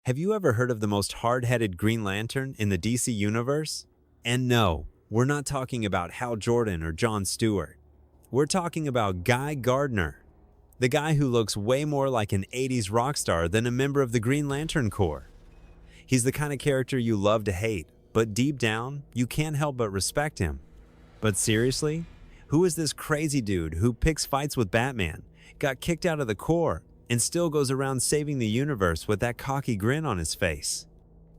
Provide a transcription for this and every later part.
Have you ever heard of the most hard-headed Green Lantern in the DC universe? And no, we're not talking about Hal Jordan or John Stewart. We're talking about Guy Gardner, the guy who looks way more like an 80s rock star than a member of the Green Lantern Corps. He's the kind of character you love to hate, but deep down, you can't help but respect him. But seriously, who is this crazy dude who picks fights with Batman, got kicked out of the Corps, and still goes around saving the universe with that cocky grin on his face?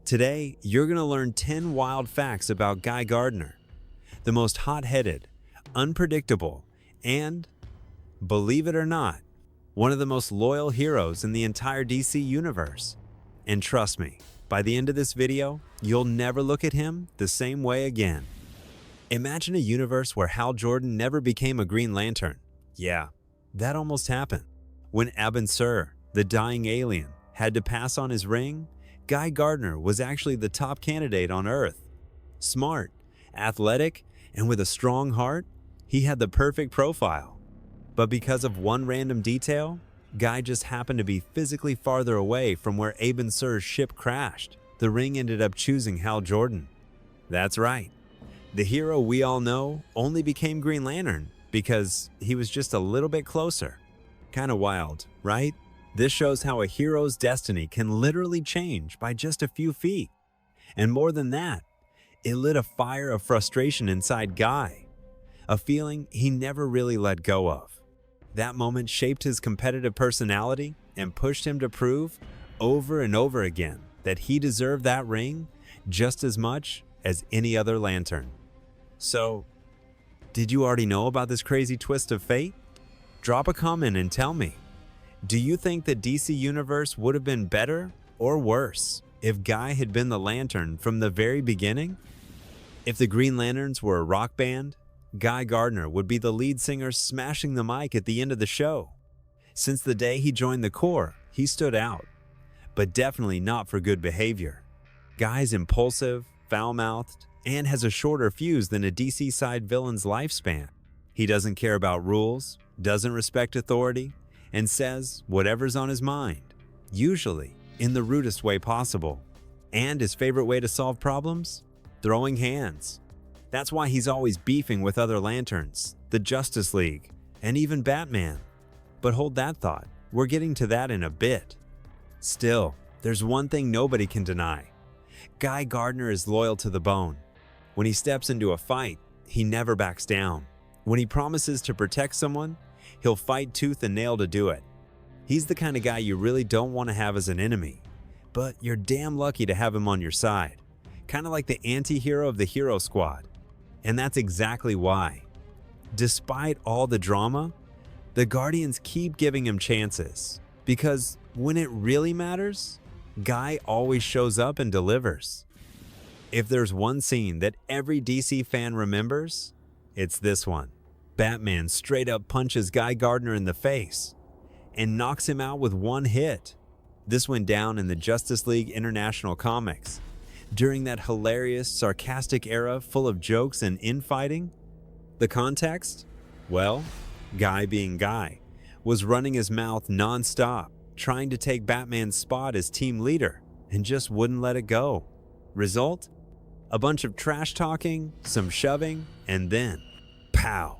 Today, you're going to learn 10 wild facts about Guy Gardner, the most hot-headed, unpredictable, and, believe it or not, one of the most loyal heroes in the entire DC universe. And trust me, by the end of this video, you'll never look at him the same way again. Imagine a universe where Hal Jordan never became a Green Lantern. Yeah, that almost happened. When Abin Sur, the dying alien, had to pass on his ring, Guy Gardner was actually the top candidate on Earth. Smart, athletic, and with a strong heart, he had the perfect profile. But because of one random detail, Guy just happened to be physically farther away from where Abin Sur's ship crashed. The ring ended up choosing Hal Jordan. That's right. The hero we all know only became Green Lantern because he was just a little bit closer. Kinda wild, right? This shows how a hero's destiny can literally change by just a few feet. And more than that, it lit a fire of frustration inside Guy, a feeling he never really let go of. That moment shaped his competitive personality and pushed him to prove over and over again that he deserved that ring just as much as any other Lantern. So, did you already know about this crazy twist of fate? Drop a comment and tell me. Do you think the DC Universe would have been better or worse if Guy had been the Lantern from the very beginning? If the Green Lanterns were a rock band, Guy Gardner would be the lead singer smashing the mic at the end of the show. Since the day he joined the Corps, he stood out, but definitely not for good behavior. Guy's impulsive, foul-mouthed, and has a shorter fuse than a DC-side villain's lifespan. He doesn't care about rules, doesn't respect authority, and says whatever's on his mind, usually in the rudest way possible. And his favorite way to solve problems? Throwing hands. That's why he's always beefing with other Lanterns, the Justice League, and even Batman. But hold that thought, we're getting to that in a bit. Still, there's one thing nobody can deny. Guy Gardner is loyal to the bone. When he steps into a fight, he never backs down. When he promises to protect someone, he'll fight tooth and nail to do it. He's the kind of guy you really don't want to have as an enemy, but you're damn lucky to have him on your side. Kind of like the anti-hero of the hero squad. And that's exactly why. Despite all the drama, the Guardians keep giving him chances. Because when it really matters, Guy always shows up and delivers. If there's one scene that every DC fan remembers, it's this one. Batman straight up punches Guy Gardner in the face and knocks him out with one hit. This went down in the Justice League International comics. During that hilarious, sarcastic era full of jokes and infighting. The context? Well, Guy being Guy, was running his mouth non-stop, trying to take Batman's spot as team leader, and just wouldn't let it go. Result? A bunch of trash talking, some shoving, and then, pow!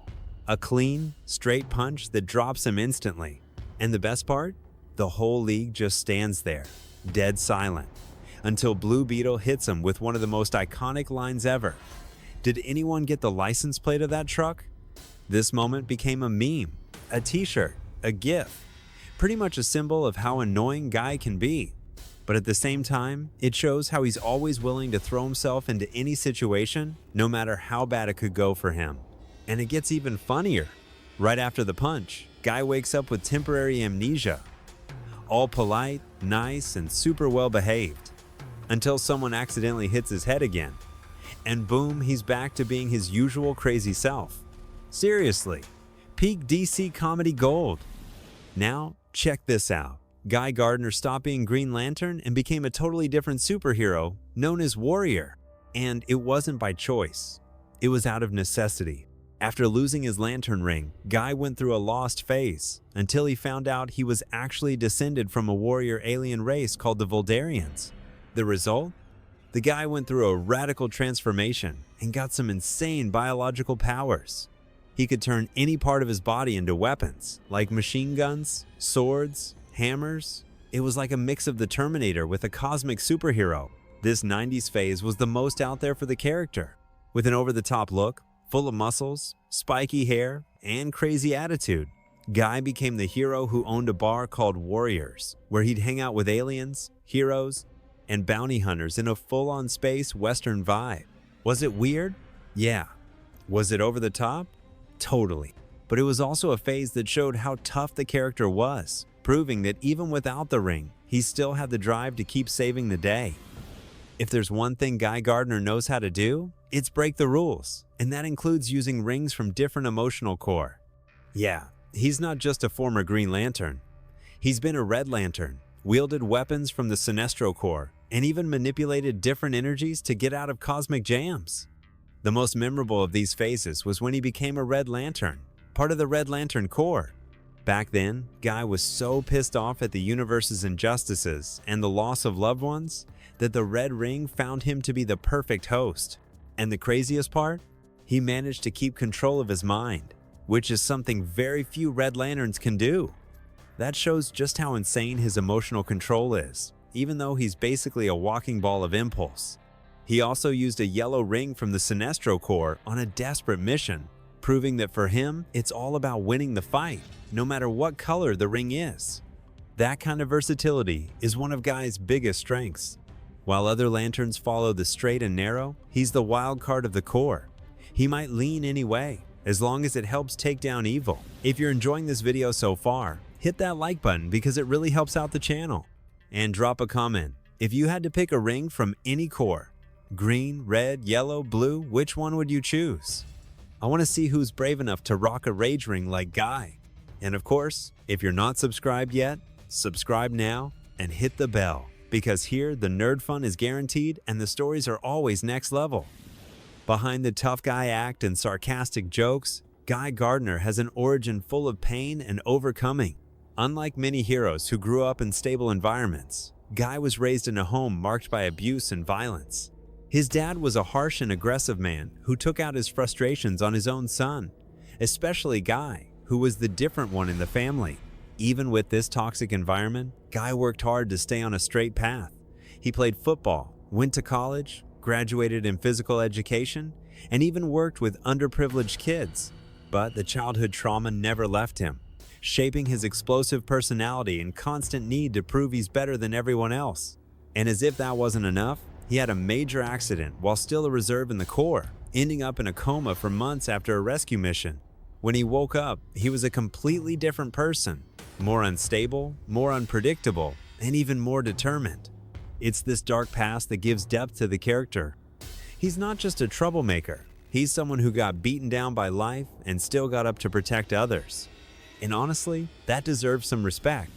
A clean, straight punch that drops him instantly. And the best part? The whole league just stands there, dead silent, until Blue Beetle hits him with one of the most iconic lines ever. Did anyone get the license plate of that truck? This moment became a meme, a t-shirt, a gif, pretty much a symbol of how annoying Guy can be. But at the same time, it shows how he's always willing to throw himself into any situation, no matter how bad it could go for him. And it gets even funnier. Right after the punch, Guy wakes up with temporary amnesia. All polite, nice, and super well behaved. Until someone accidentally hits his head again. And boom, he's back to being his usual crazy self. Seriously, peak DC comedy gold. Now, check this out. Guy Gardner stopped being Green Lantern and became a totally different superhero known as Warrior. And it wasn't by choice. It was out of necessity. After losing his lantern ring, Guy went through a lost phase until he found out he was actually descended from a warrior alien race called the Voldarians. The result? The guy went through a radical transformation and got some insane biological powers. He could turn any part of his body into weapons, like machine guns, swords, hammers. It was like a mix of the Terminator with a cosmic superhero. This 90s phase was the most out there for the character. With an over-the-top look, full of muscles, spiky hair, and crazy attitude, Guy became the hero who owned a bar called Warriors, where he'd hang out with aliens, heroes, and bounty hunters in a full-on space Western vibe. Was it weird? Yeah. Was it over the top? Totally. But it was also a phase that showed how tough the character was, proving that even without the ring, he still had the drive to keep saving the day. If there's one thing Guy Gardner knows how to do, it's break the rules, and that includes using rings from different emotional core. Yeah, he's not just a former Green Lantern. He's been a Red Lantern, wielded weapons from the Sinestro Corps, and even manipulated different energies to get out of cosmic jams. The most memorable of these phases was when he became a Red Lantern, part of the Red Lantern Corps. Back then, Guy was so pissed off at the universe's injustices and the loss of loved ones that the Red Ring found him to be the perfect host. And the craziest part? He managed to keep control of his mind, which is something very few Red Lanterns can do. That shows just how insane his emotional control is, even though he's basically a walking ball of impulse. He also used a yellow ring from the Sinestro Corps on a desperate mission, proving that for him, it's all about winning the fight, no matter what color the ring is. That kind of versatility is one of Guy's biggest strengths. While other Lanterns follow the straight and narrow, he's the wild card of the Corps. He might lean any way, as long as it helps take down evil. If you're enjoying this video so far, hit that like button because it really helps out the channel. And drop a comment. If you had to pick a ring from any Corps, green, red, yellow, blue, which one would you choose? I want to see who's brave enough to rock a rage ring like Guy. And of course, if you're not subscribed yet, subscribe now and hit the bell. Because here, the nerd fun is guaranteed and the stories are always next level. Behind the tough guy act and sarcastic jokes, Guy Gardner has an origin full of pain and overcoming. Unlike many heroes who grew up in stable environments, Guy was raised in a home marked by abuse and violence. His dad was a harsh and aggressive man who took out his frustrations on his own son, especially Guy, who was the different one in the family. Even with this toxic environment, Guy worked hard to stay on a straight path. He played football, went to college, graduated in physical education, and even worked with underprivileged kids. But the childhood trauma never left him, shaping his explosive personality and constant need to prove he's better than everyone else. And as if that wasn't enough, he had a major accident while still a reserve in the Corps, ending up in a coma for months after a rescue mission. When he woke up, he was a completely different person, more unstable, more unpredictable, and even more determined. It's this dark past that gives depth to the character. He's not just a troublemaker, he's someone who got beaten down by life and still got up to protect others. And honestly, that deserves some respect.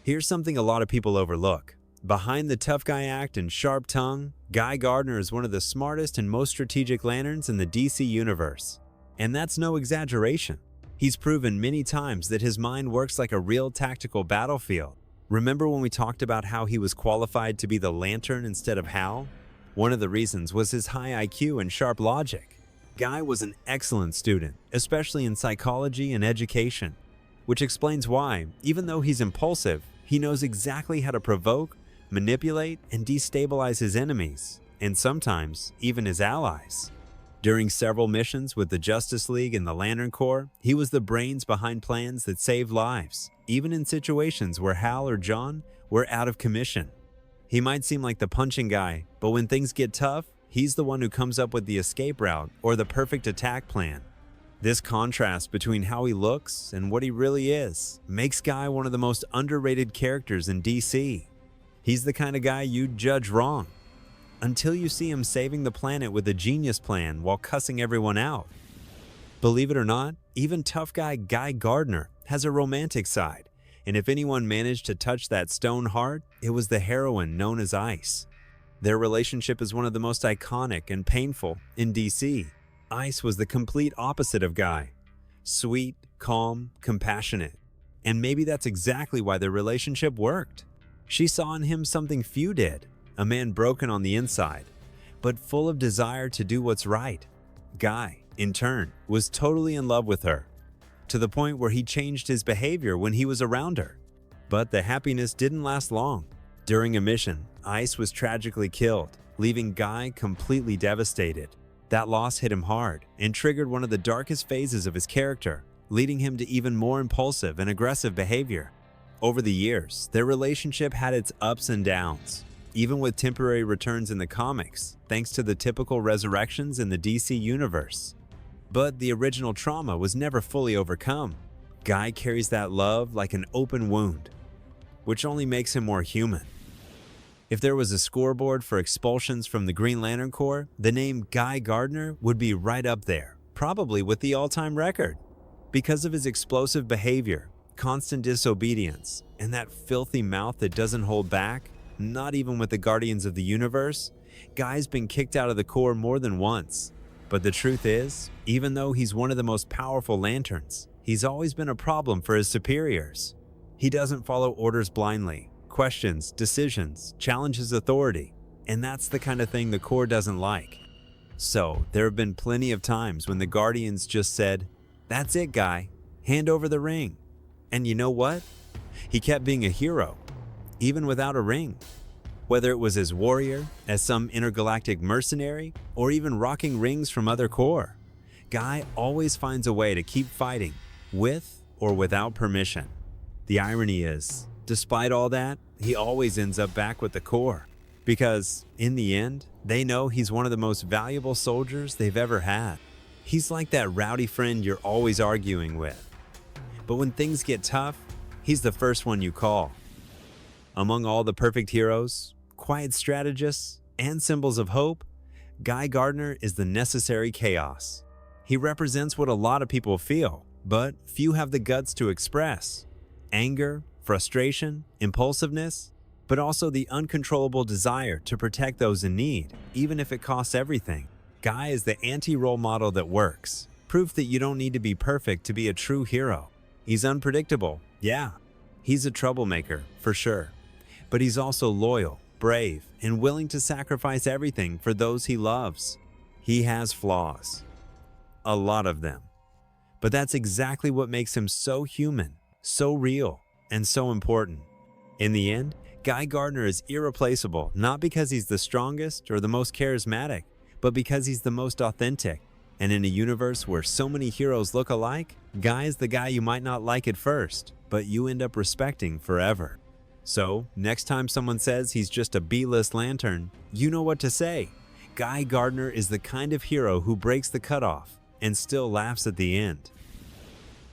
Here's something a lot of people overlook. Behind the tough guy act and sharp tongue, Guy Gardner is one of the smartest and most strategic Lanterns in the DC universe. And that's no exaggeration. He's proven many times that his mind works like a real tactical battlefield. Remember when we talked about how he was qualified to be the Lantern instead of Hal? One of the reasons was his high IQ and sharp logic. Guy was an excellent student, especially in psychology and education, which explains why, even though he's impulsive, he knows exactly how to provoke, manipulate, and destabilize his enemies, and sometimes even his allies. During several missions with the Justice League and the Lantern Corps, he was the brains behind plans that saved lives, even in situations where Hal or John were out of commission. He might seem like the punching guy, but when things get tough, he's the one who comes up with the escape route or the perfect attack plan. This contrast between how he looks and what he really is makes Guy one of the most underrated characters in DC. He's the kind of guy you'd judge wrong, until you see him saving the planet with a genius plan while cussing everyone out. Believe it or not, even tough guy Guy Gardner has a romantic side, and if anyone managed to touch that stone heart, it was the heroine known as Ice. Their relationship is one of the most iconic and painful in DC. Ice was the complete opposite of Guy. Sweet, calm, compassionate. And maybe that's exactly why their relationship worked. She saw in him something few did, a man broken on the inside, but full of desire to do what's right. Guy, in turn, was totally in love with her, to the point where he changed his behavior when he was around her. But the happiness didn't last long. During a mission, Ice was tragically killed, leaving Guy completely devastated. That loss hit him hard and triggered one of the darkest phases of his character, leading him to even more impulsive and aggressive behavior. Over the years, their relationship had its ups and downs, even with temporary returns in the comics, thanks to the typical resurrections in the DC universe. But the original trauma was never fully overcome. Guy carries that love like an open wound, which only makes him more human. If there was a scoreboard for expulsions from the Green Lantern Corps, the name Guy Gardner would be right up there, probably with the all-time record. Because of his explosive behavior, constant disobedience, and that filthy mouth that doesn't hold back, not even with the Guardians of the Universe, Guy's been kicked out of the Corps more than once. But the truth is, even though he's one of the most powerful Lanterns, he's always been a problem for his superiors. He doesn't follow orders blindly, questions decisions, challenges authority, and that's the kind of thing the Corps doesn't like. So, there have been plenty of times when the Guardians just said, "That's it, Guy. Hand over the ring." And you know what? He kept being a hero, even without a ring. Whether it was as warrior, as some intergalactic mercenary, or even rocking rings from other Corps, Guy always finds a way to keep fighting, with or without permission. The irony is, despite all that, he always ends up back with the Corps, because, in the end, they know he's one of the most valuable soldiers they've ever had. He's like that rowdy friend you're always arguing with. But when things get tough, he's the first one you call. Among all the perfect heroes, quiet strategists, and symbols of hope, Guy Gardner is the necessary chaos. He represents what a lot of people feel, but few have the guts to express. Anger, frustration, impulsiveness, but also the uncontrollable desire to protect those in need, even if it costs everything. Guy is the anti-role model that works, proof that you don't need to be perfect to be a true hero. He's unpredictable, yeah. He's a troublemaker, for sure. But he's also loyal, brave, and willing to sacrifice everything for those he loves. He has flaws. A lot of them. But that's exactly what makes him so human, so real, and so important. In the end, Guy Gardner is irreplaceable, not because he's the strongest or the most charismatic, but because he's the most authentic. And in a universe where so many heroes look alike, Guy is the guy you might not like at first, but you end up respecting forever. So, next time someone says he's just a B-list Lantern, you know what to say. Guy Gardner is the kind of hero who breaks the cutoff and still laughs at the end.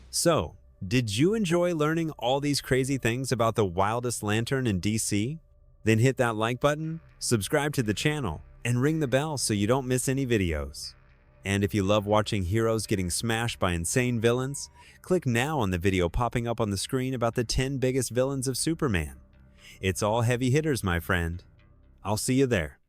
So, did you enjoy learning all these crazy things about the wildest Lantern in DC? Then hit that like button, subscribe to the channel, and ring the bell so you don't miss any videos. And if you love watching heroes getting smashed by insane villains, click now on the video popping up on the screen about the 10 biggest villains of Superman. It's all heavy hitters, my friend. I'll see you there.